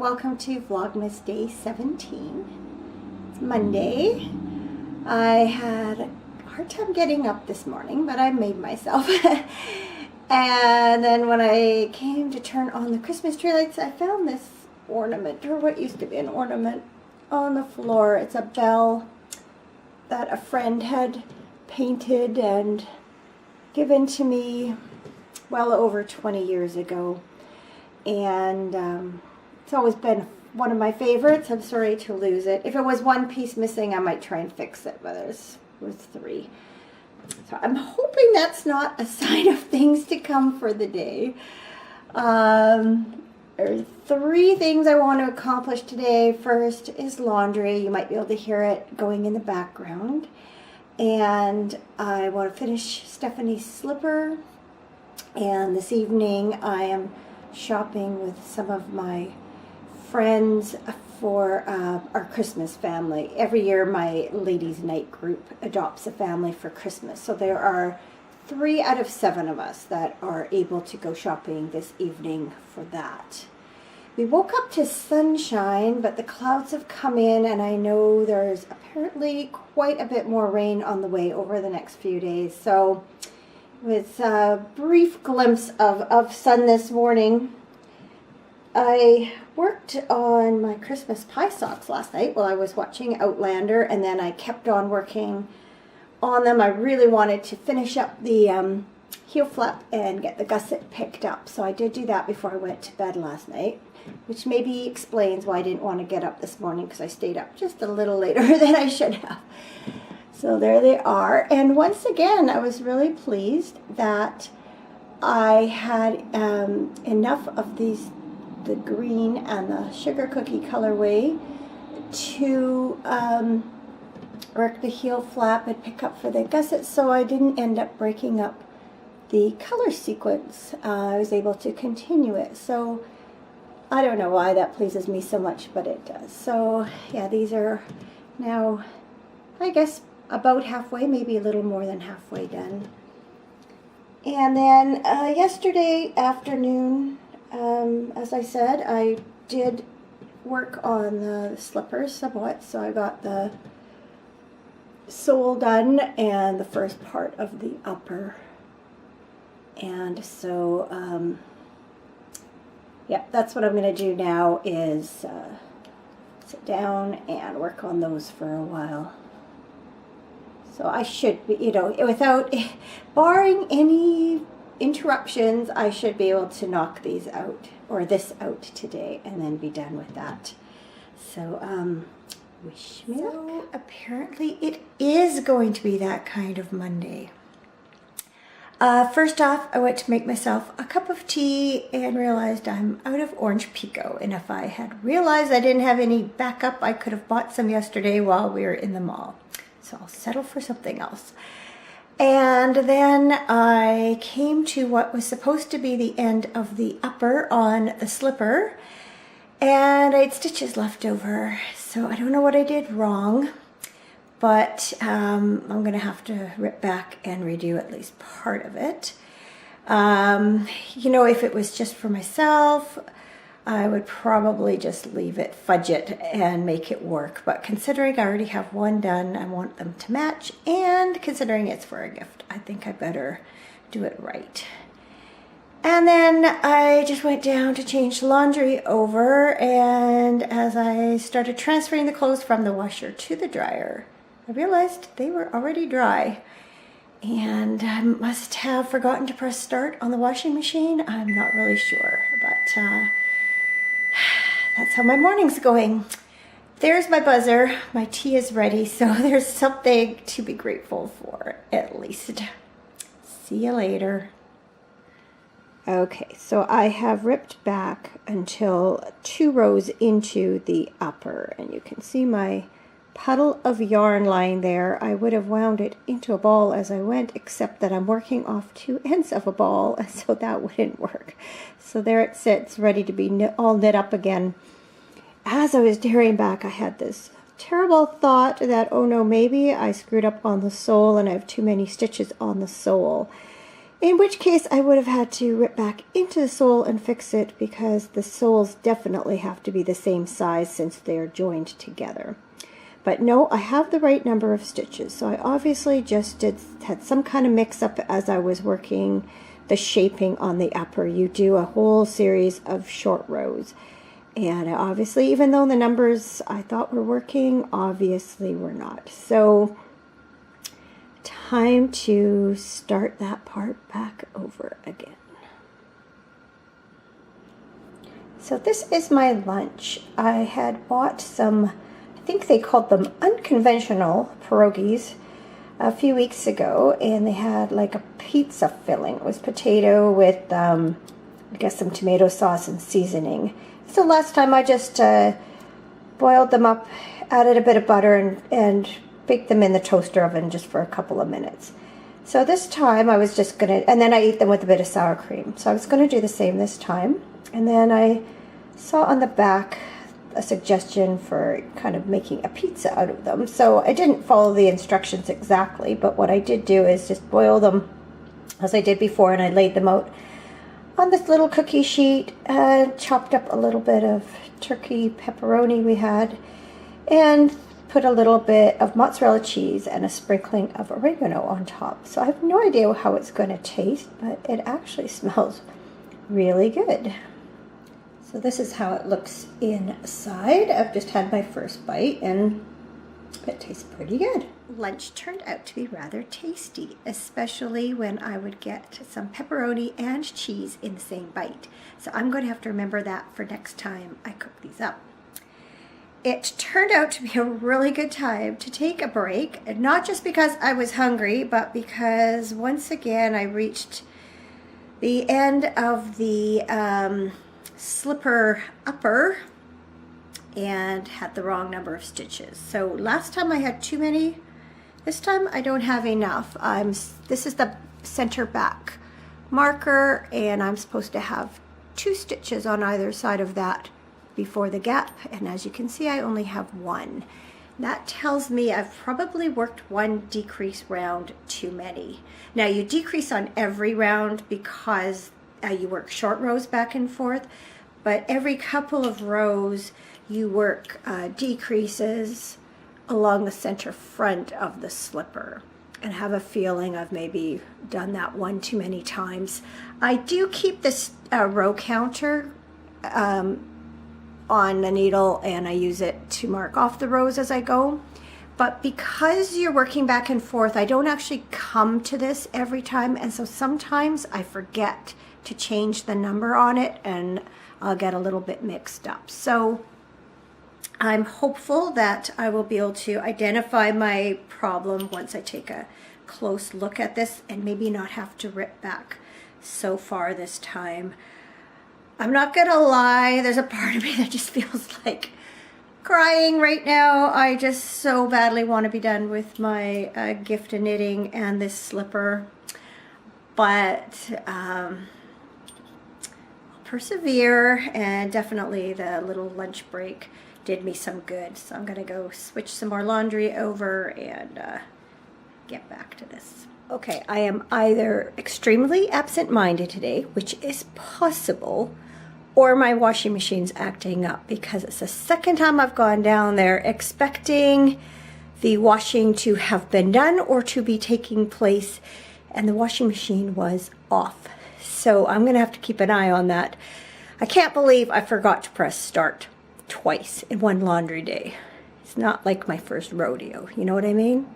welcome to Vlogmas Day 17. It's Monday. I had a hard time getting up this morning, but I made myself. And then when I came to turn on the Christmas tree lights, I found this ornament, or what used to be an ornament, on the floor. It's a bell that a friend had painted and given to me well over 20 years ago. And it's always been one of my favorites. I'm sorry to lose it. If it was one piece missing, I might try and fix it, but there's three. So I'm hoping that's not a sign of things to come for the day. There are three things I want to accomplish today. First is laundry. You might be able to hear it going in the background. And I want to finish Stephanie's slipper. And this evening I am shopping with some of my friends for our Christmas family. Every year my ladies' night group adopts a family for Christmas. So there are 3 out of 7 of us that are able to go shopping this evening for that. We woke up to sunshine, but the clouds have come in, and I know there's apparently quite a bit more rain on the way over the next few days. So with a brief glimpse of sun this morning, I worked on my Christmas pie socks last night while I was watching Outlander, and then I kept on working on them. I really wanted to finish up the heel flap and get the gusset picked up, so I did do that before I went to bed last night, which maybe explains why I didn't want to get up this morning, because I stayed up just a little later than I should have. So there they are. And once again, I was really pleased that I had enough of the green and the sugar cookie colorway to work the heel flap and pick up for the gusset, so I didn't end up breaking up the color sequence. I was able to continue it. So I don't know why that pleases me so much, but it does. So yeah, these are now, I guess, about halfway, maybe a little more than halfway done. And then yesterday afternoon, as I said, I did work on the slippers somewhat. So I got the sole done and the first part of the upper. And so, yeah, that's what I'm going to do now, is sit down and work on those for a while. So I should be, without, barring any interruptions, I should be able to knock these out, or this out today, and then be done with that. So, wish me luck. So apparently it is going to be that kind of Monday. First off, I went to make myself a cup of tea and realized I'm out of orange pico. And if I had realized I didn't have any backup, I could have bought some yesterday while we were in the mall. So I'll settle for something else. And then I came to what was supposed to be the end of the upper on the slipper, and I had stitches left over. So I don't know what I did wrong, but I'm going to have to rip back and redo at least part of it. If it was just for myself, I would probably just leave it, fudge it, and make it work. But considering I already have one done, I want them to match, and considering it's for a gift, I think I better do it right. And then I just went down to change laundry over, and as I started transferring the clothes from the washer to the dryer, I realized they were already dry. And I must have forgotten to press start on the washing machine. I'm not really sure, but that's how my morning's going. There's my buzzer. My tea is ready, so there's something to be grateful for, at least. See you later. Okay, so I have ripped back until 2 rows into the upper, and you can see my puddle of yarn lying there. I would have wound it into a ball as I went, except that I'm working off 2 ends of a ball, and so that wouldn't work. So there it sits, ready to be all knit up again. As I was tearing back, I had this terrible thought that, oh no, maybe I screwed up on the sole and I have too many stitches on the sole. In which case I would have had to rip back into the sole and fix it, because the soles definitely have to be the same size since they are joined together. But no, I have the right number of stitches. So I obviously just had some kind of mix up as I was working the shaping on the upper. You do a whole series of short rows. And obviously, even though the numbers I thought were working, obviously were not. So time to start that part back over again. So this is my lunch. I had bought some, I think they called them unconventional pierogies a few weeks ago, and they had like a pizza filling. It was potato with, I guess, some tomato sauce and seasoning. So last time I just boiled them up, added a bit of butter, and baked them in the toaster oven just for a couple of minutes. So this time I was just gonna, and then I ate them with a bit of sour cream. So I was gonna do the same this time. And then I saw on the back a suggestion for kind of making a pizza out of them. So I didn't follow the instructions exactly, but what I did do is just boil them as I did before, and I laid them out on this little cookie sheet, chopped up a little bit of turkey pepperoni we had, and put a little bit of mozzarella cheese and a sprinkling of oregano on top. So I have no idea how it's going to taste, but it actually smells really good. So this is how it looks inside. I've just had my first bite and it tastes pretty good. Lunch turned out to be rather tasty, especially when I would get some pepperoni and cheese in the same bite. So I'm going to have to remember that for next time I cook these up. It turned out to be a really good time to take a break, and not just because I was hungry, but because once again I reached the end of the slipper upper and had the wrong number of stitches. So last time I had too many. This time I don't have enough. This is the center back marker, and I'm supposed to have 2 stitches on either side of that before the gap, and as you can see I only have 1. That tells me I've probably worked 1 decrease round too many. Now you decrease on every round because you work short rows back and forth, but every couple of rows you work decreases along the center front of the slipper, and have a feeling I've maybe done that 1 too many times. I do keep this row counter on the needle, and I use it to mark off the rows as I go. But because you're working back and forth, I don't actually come to this every time, and so sometimes I forget to change the number on it and I'll get a little bit mixed up. So I'm hopeful that I will be able to identify my problem once I take a close look at this and maybe not have to rip back so far this time. I'm not gonna lie, there's a part of me that just feels like crying right now. I just so badly want to be done with my gift of knitting and this slipper, but I'll persevere, and definitely the little lunch break did me some good. So I'm gonna go switch some more laundry over and get back to this. Okay, I am either extremely absent-minded today, which is possible, or my washing machine's acting up, because it's the second time I've gone down there expecting the washing to have been done or to be taking place, and the washing machine was off. So I'm gonna have to keep an eye on that. I can't believe I forgot to press start twice in one laundry day. It's not like my first rodeo, you know what I mean?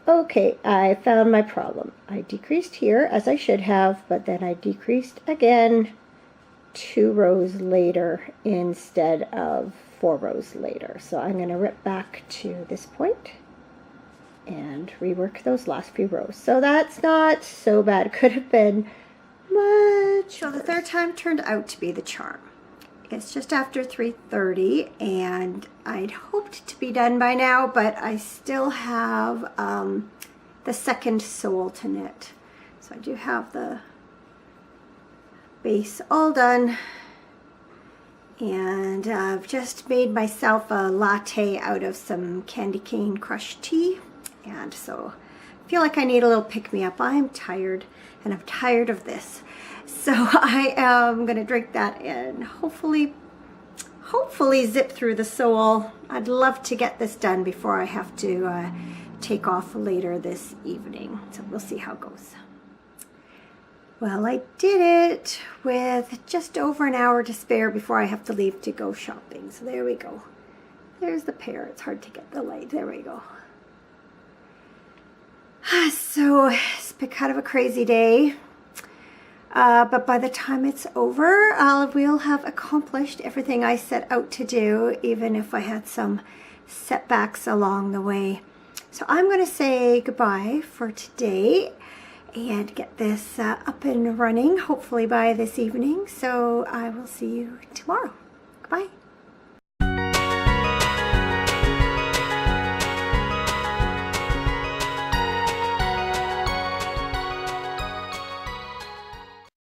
Okay, I found my problem. I decreased here as I should have, but then I decreased again 2 rows later instead of 4 rows later. So I'm going to rip back to this point and rework those last few rows. So that's not so bad. Could have been much. So the third time turned out to be the charm. It's just after 3:30 and I'd hoped to be done by now, but I still have the second sole to knit. So I do have the base all done, and I've just made myself a latte out of some candy cane crushed tea, and so feel like I need a little pick-me-up. I'm tired, and I'm tired of this. So I am going to drink that and hopefully zip through the sole. I'd love to get this done before I have to take off later this evening. So we'll see how it goes. Well, I did it with just over an hour to spare before I have to leave to go shopping. So there we go. There's the pair. It's hard to get the light. There we go. So it's been kind of a crazy day. But by the time it's over, we'll have accomplished everything I set out to do, even if I had some setbacks along the way. So I'm going to say goodbye for today and get this up and running, hopefully by this evening. So I will see you tomorrow. Goodbye.